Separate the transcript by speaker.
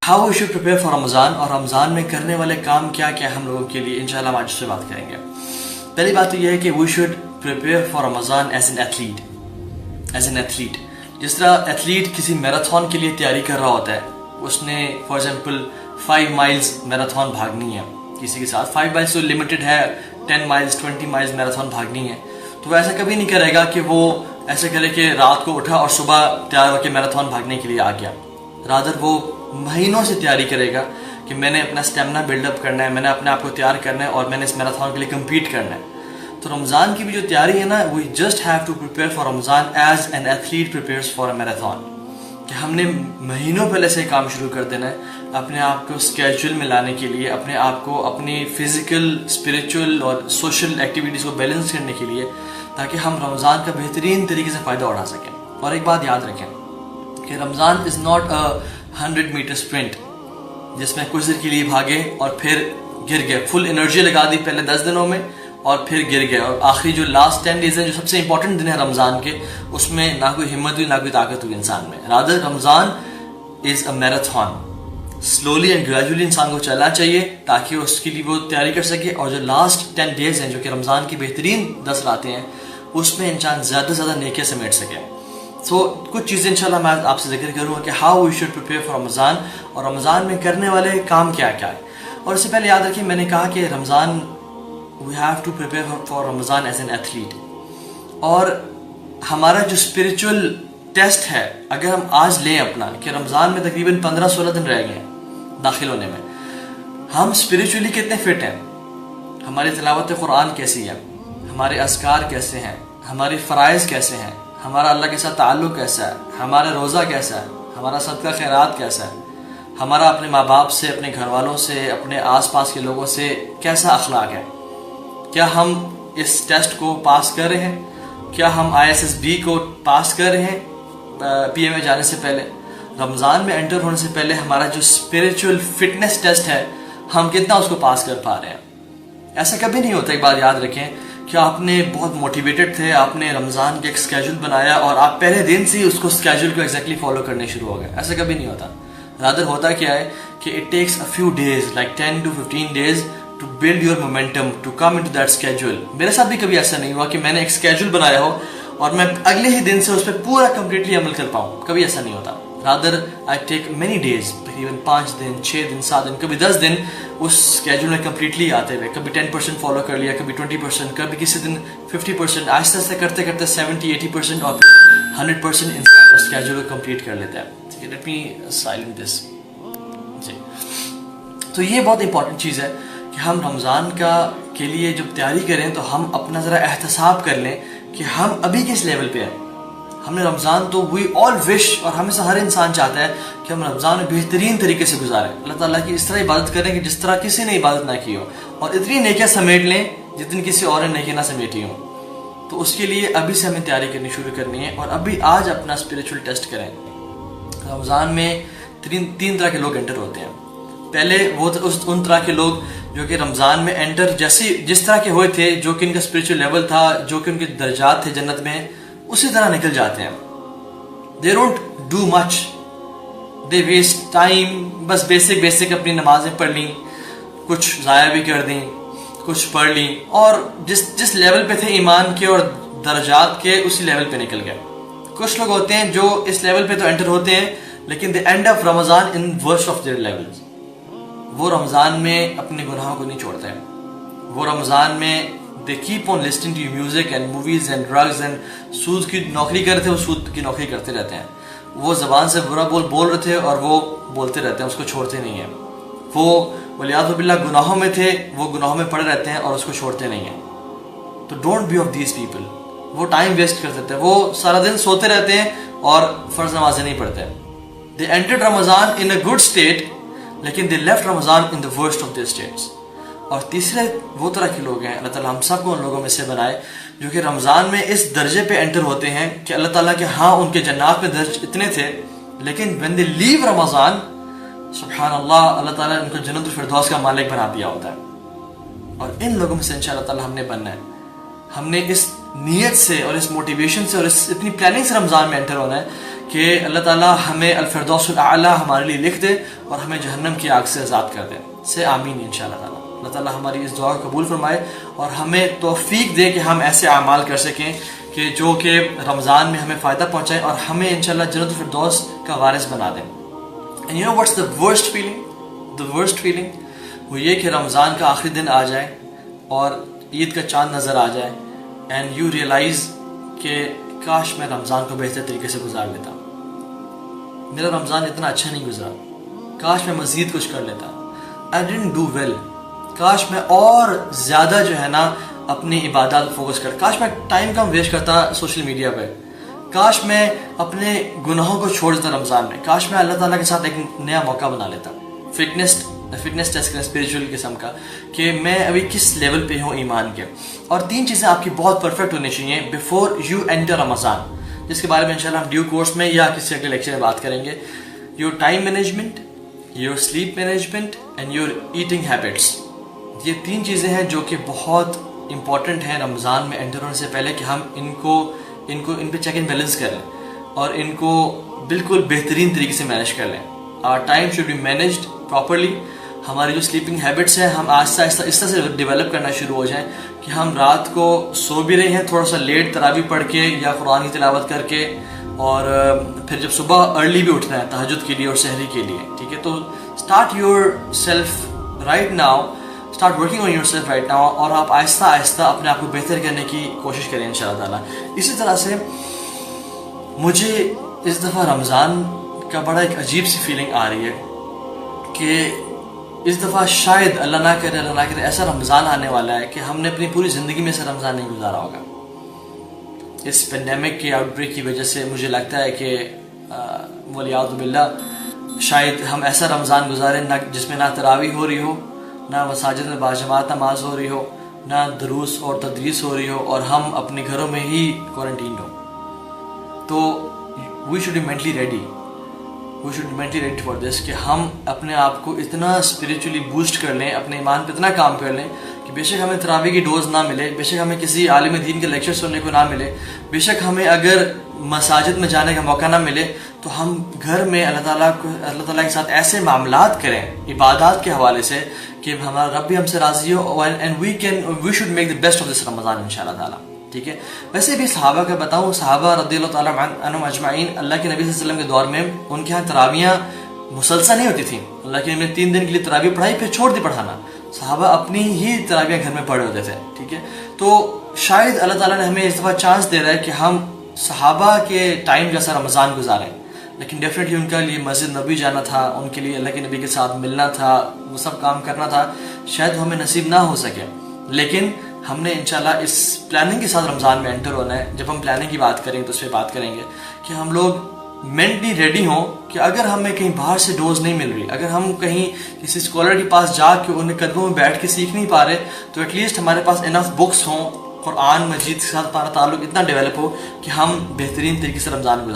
Speaker 1: How we should prepare for Ramzan, اور رمضان میں کرنے والے کام کیا کیا ہم لوگوں کے لیے، انشاءاللہ ہم آج اس سے بات کریں گے. پہلی بات تو یہ ہے کہ we should prepare for Ramzan as an athlete. جس طرح ایتھلیٹ کسی میراتھن کے لیے تیاری کر رہا ہوتا ہے، اس نے فار ایگزامپل 5 مائلز میراتھن بھاگنی ہے کسی کے ساتھ. 5 مائلز تو لمیٹڈ ہے، 10 مائلز 20 مائلز میراتھن بھاگنی ہے، تو وہ ایسا کبھی نہیں کرے گا کہ وہ ایسے کرے کہ رات کو اٹھا اور صبح تیار ہو کے میراتھن بھاگنے کے لیے آ گیا. رادر وہ مہینوں سے تیاری کرے گا کہ میں نے اپنا اسٹیمنا بلڈ اپ کرنا ہے، میں نے اپنے آپ کو تیار کرنا ہے اور میں نے اس میراتھن کے لیے کمپیٹ کرنا ہے. تو رمضان کی بھی جو تیاری ہے نا، we just have to prepare for Ramzan as an athlete prepares for a marathon. کہ ہم نے مہینوں پہلے سے کام شروع کر دینا ہے اپنے آپ کو اسکیجول میں لانے کے لیے، اپنے آپ کو اپنی فزیکل، اسپریچول اور سوشل ایکٹیویٹیز کو بیلنس کرنے کے لیے، تاکہ ہم رمضان کا بہترین طریقے سے فائدہ اٹھا سکیں. اور ایک بات یاد رکھیں کہ Ramzan is not a 100 meter sprint جس میں کچھ دیر کے لیے بھاگے اور پھر گر گئے، فل انرجی لگا دی پہلے 10 دنوں میں اور پھر گر گئے، اور آخری جو لاسٹ 10 ڈیز ہیں جو سب سے امپورٹنٹ دن ہے رمضان کے، اس میں نہ کوئی ہمت ہوئی نہ کوئی طاقت ہوئی انسان میں. Rather Ramzan is a marathon. Slowly and gradually انسان کو چلنا چاہیے تاکہ اس کے لیے وہ تیاری کر سکے، اور جو لاسٹ 10 ڈیز ہیں جو کہ رمضان کی بہترین 10 راتیں ہیں، اس میں انسان زیادہ سے زیادہ نیکیاں سمیٹ سکے. تو کچھ چیزیں انشاءاللہ میں آپ سے ذکر کروں گا کہ how we should prepare for Ramzan, اور رمضان میں کرنے والے کام کیا کیا ہے. اور اس سے پہلے یاد رکھیں، میں نے کہا کہ Ramzan we have to prepare for Ramzan as an athlete. اور ہمارا جو اسپریچول ٹیسٹ ہے، اگر ہم آج لیں اپنا کہ رمضان میں تقریباً 15-16 دن رہ گئے ہیں داخل ہونے میں، ہم اسپریچولی کتنے فٹ ہیں، ہماری تلاوت قرآن کیسی ہے، ہمارے اذکار کیسے ہیں، ہماری فرائض کیسے ہیں، ہمارا اللہ کے ساتھ تعلق کیسا ہے، ہمارا روزہ کیسا ہے، ہمارا صدقہ خیرات کیسا ہے، ہمارا اپنے ماں باپ سے، اپنے گھر والوں سے، اپنے آس پاس کے لوگوں سے کیسا اخلاق ہے. کیا ہم اس ٹیسٹ کو پاس کر رہے ہیں؟ کیا ہم ISSB کو پاس کر رہے ہیں PA میں جانے سے پہلے؟ رمضان میں انٹر ہونے سے پہلے ہمارا جو اسپریچول فٹنس ٹیسٹ ہے، ہم کتنا اس کو پاس کر پا رہے ہیں؟ ایسا کبھی نہیں ہوتا. ایک بات یاد رکھیں کہ آپ نے بہت موٹیویٹڈ تھے، آپ نے رمضان کے ایک اسکیجول بنایا اور آپ پہلے دن سے ہی اس کو اسکیجول کو ایگزیکٹلی فالو کرنے شروع ہو گئے. ایسا کبھی نہیں ہوتا. رادر ہوتا کیا ہے کہ it takes a few days, like 10 to 15 days to build your momentum to come into that schedule. میرے ساتھ بھی کبھی ایسا نہیں ہوا کہ میں نے ایک اسکیجول بنایا ہو اور میں اگلے ہی دن سے اس پہ پورا کمپلیٹلی عمل کر پاؤں. کبھی ایسا نہیں ہوتا. Rather I take many days, تقریباً 5 دن، 6 دن، 7 دن، کبھی 10 دن اس اسکیجول میں کمپلیٹلی آتے ہوئے. کبھی 10% فالو کر لیا، کبھی 20%، کبھی کسی دن 50%. آہستہ آہستہ کرتے کرتے 70-80% اور 100% انسان اس اسکیجول کو کمپلیٹ کر لیتا ہے. ٹھیک ہے، لیٹ می سائلنٹ دس. جی، تو یہ بہت امپورٹنٹ چیز ہے کہ ہم رمضان کے لیے جب تیاری کریں تو ہم اپنا ذرا احتساب کر لیں کہ ہم ابھی کس لیول پہ ہیں. ہم نے رمضان تو وی آل وش، اور ہمیں سے ہر انسان چاہتا ہے کہ ہم رمضان میں بہترین طریقے سے گزاریں، اللہ تعالیٰ کی اس طرح عبادت کریں کہ جس طرح کسی نے عبادت نہ کی ہو، اور اتنی نیکیاں سمیٹ لیں جتنی کسی اور نے نیکیاں نہ سمیٹی ہوں. تو اس کے لیے ابھی سے ہمیں تیاری کرنی شروع کرنی ہے، اور ابھی آج اپنا اسپریچول ٹیسٹ کریں. رمضان میں تین طرح کے لوگ انٹر ہوتے ہیں. پہلے وہ ان طرح کے لوگ جو کہ رمضان میں انٹر جس طرح کے ہوئے تھے، جو کہ ان کا اسپریچول لیول تھا، جو کہ ان کے درجات تھے جنت میں، اسی طرح نکل جاتے ہیں. They don't do much, they waste time. بس بیسک اپنی نمازیں پڑھ لیں، کچھ ضائع بھی کر دیں، کچھ پڑھ لیں، اور جس لیول پہ تھے ایمان کے اور درجات کے، اسی لیول پہ نکل گئے. کچھ لوگ ہوتے ہیں جو اس لیول پہ تو انٹر ہوتے ہیں لیکن the end of Ramzan in worst of their levels. وہ رمضان میں اپنے گناہوں کو نہیں چھوڑتے ہیں. وہ رمضان میں they keep on listening to music and movies and drugs and سود کی نوکری کرتے ہیں، وہ سود کی نوکری کرتے رہتے ہیں. وہ زبان سے برا بول رہے تھے اور وہ بولتے رہتے ہیں، اس کو چھوڑتے نہیں ہیں. وہ ولیعاذ باللہ گناہوں میں تھے، وہ گناہوں میں پڑے رہتے ہیں اور اس کو چھوڑتے نہیں ہیں. تو don't be of these people. وہ ٹائم ویسٹ کر دیتے ہیں، وہ سارا دن سوتے رہتے ہیں اور فرض نمازیں نہیں پڑھتے. they entered Ramzan in a good state لیکن they left Ramzan in the worst of their states. اور تیسرے وہ طرح کے لوگ ہیں، اللہ تعالیٰ ہم سب کو ان لوگوں میں سے بنائے جو کہ رمضان میں اس درجے پہ انٹر ہوتے ہیں کہ اللہ تعالیٰ کے ہاں ان کے جنات میں درج اتنے تھے، لیکن when they leave رمضان، سبحان اللہ، اللہ تعالیٰ ان کو جنت الفردوس کا مالک بنا دیا ہوتا ہے. اور ان لوگوں میں سے انشاءاللہ تعالیٰ ہم نے بننا ہے. ہم نے اس نیت سے اور اس موٹیویشن سے اور اس اتنی پلاننگ سے رمضان میں انٹر ہونا ہے کہ اللہ تعالیٰ ہمیں الفردوس الاعلیٰ ہمارے لیے لکھ دے اور ہمیں جہنم کی آگ سے آزاد کر دے. سے آمین انشاءاللہ تعالیٰ. اللہ تعالیٰ ہماری اس دعا کو قبول فرمائے اور ہمیں توفیق دے کہ ہم ایسے اعمال کر سکیں کہ جو کہ رمضان میں ہمیں فائدہ پہنچائیں اور ہمیں انشاءاللہ جنت الفردوس کا وارث بنا دیں. And you know what's the worst feeling? The worst feeling وہ یہ کہ رمضان کا آخری دن آ جائے اور عید کا چاند نظر آ جائے اینڈ یو ریئلائز کہ کاش میں رمضان کو بہتر طریقے سے گزار لیتا. میرا رمضان اتنا اچھا نہیں گزرا, کاش میں مزید کچھ کر لیتا. I didn't do well. کاش میں اور زیادہ جو ہے نا اپنی عبادات فوکس کرتا, کاش میں ٹائم کم ویسٹ کرتا سوشل میڈیا پہ, کاش میں اپنے گناہوں کو چھوڑ دیتا رمضان میں, کاش میں اللہ تعالیٰ کے ساتھ ایک نیا موقع بنا لیتا. فٹنس ٹیسٹ کا اسپریچول قسم کا کہ میں ابھی کس لیول پہ ہوں ایمان کے. اور 3 چیزیں آپ کی بہت پرفیکٹ ہونی چاہیے بیفور یو انٹر رمضان, جس کے بارے میں انشاءاللہ ہم ڈیو کورس میں یا کسی اگلے لیکچر میں بات کریں گے. Your time management, your sleep management and your eating habits. یہ 3 چیزیں ہیں جو کہ بہت امپورٹنٹ ہیں رمضان میں انٹر ہونے سے پہلے کہ ہم ان پہ چیک اینڈ بیلنس کر لیں اور ان کو بالکل بہترین طریقے سے مینیج کر لیں. Our time should be managed properly. ہماری جو سلیپنگ ہیبٹس ہیں ہم آہستہ آہستہ اس طرح سے ڈیولپ کرنا شروع ہو جائیں کہ ہم رات کو سو بھی رہے ہیں تھوڑا سا لیٹ تراویح پڑھ کے یا قرآن کی تلاوت کر کے, اور پھر جب صبح ارلی بھی اٹھنا ہے تہجد کے لیے اور سحری کے لیے. ٹھیک ہے, تو start your self right now, start working on your self right now, اور آپ آہستہ آہستہ اپنے آپ کو بہتر کرنے کی کوشش کریں انشاءاللہ تعالیٰ. اسی طرح سے مجھے اس دفعہ رمضان کا بڑا ایک عجیب سی فیلنگ آ رہی ہے کہ اس دفعہ شاید اللہ نہ کرے ایسا رمضان آنے والا ہے کہ ہم نے اپنی پوری زندگی میں ایسا رمضان نہیں گزارا ہوگا. اس پینڈیمک کی آؤٹ بریک کی وجہ سے مجھے لگتا ہے کہ ولیعوذ باللہ شاید ہم ایسا رمضان گزاریں نہ جس میں نہ تراویح ہو رہی ہو, نہ مساجد میں باجماعت نماز ہو رہی ہو, نہ دروس اور تدریس ہو رہی ہو, اور ہم اپنے گھروں میں ہی کوارنٹین ہو. تو we should be mentally ready for this کہ ہم اپنے آپ کو اتنا اسپریچولی بوسٹ کر لیں, اپنے ایمان پہ اتنا کام کر لیں کہ بے شک ہمیں تراویح کی ڈوز نہ ملے, بے شک ہمیں کسی عالم دین کے لیکچر سننے کو نہ ملے, بے شک ہمیں اگر مساجد میں جانے کا موقع نہ ملے, تو ہم گھر میں اللہ تعالیٰ کے ساتھ ایسے معاملات کریں عبادات کے حوالے سے کہ ہمارا رب بھی ہم سے راضی ہو, and we should make the best of this Ramzan انشاءاللہ تعالیٰ. ٹھیک ہے, ویسے بھی صحابہ کا بتاؤں, صحابہ رضی اللہ تعالیٰ عنہم اجمعین, اللہ کے نبی صلی اللہ علیہ وسلم کے دور میں ان کے ہاں تراویحاں مسلسل نہیں ہوتی تھیں. اللہ کے نبی نے 3 دن کے لیے تراویح پڑھائی پھر چھوڑ دی پڑھانا. صحابہ اپنی ہی تراویحں گھر میں پڑھے ہوتے تھے. ٹھیک ہے, تو شاید اللہ تعالیٰ نے ہمیں اس دفعہ چانس دے رہا ہے کہ ہم صحابہ کے ٹائم جیسا رمضان گزاریں. لیکن ڈیفینیٹلی ان کے لیے مسجد نبی جانا تھا, ان کے لیے اللہ کے نبی کے ساتھ ملنا تھا, وہ سب کام کرنا تھا, شاید ہمیں نصیب نہ ہو سکے. لیکن ہم نے انشاءاللہ اس پلاننگ کے ساتھ رمضان میں انٹر ہونا ہے. جب ہم پلاننگ کی بات کریں گے تو اس پہ بات کریں گے کہ ہم لوگ مینٹلی ریڈی ہوں کہ اگر ہمیں کہیں باہر سے ڈوز نہیں مل رہی, اگر ہم کہیں کسی اسکالر کے پاس جا کے ان قدموں میں بیٹھ کے سیکھ نہیں پا رہے, تو ایٹ لیسٹ ہمارے پاس انف بکس ہوں, قرآن مجید کے ساتھ ہمارا تعلق اتنا ڈیولپ ہو کہ ہم بہترین طریقے سے رمضان گزاریں.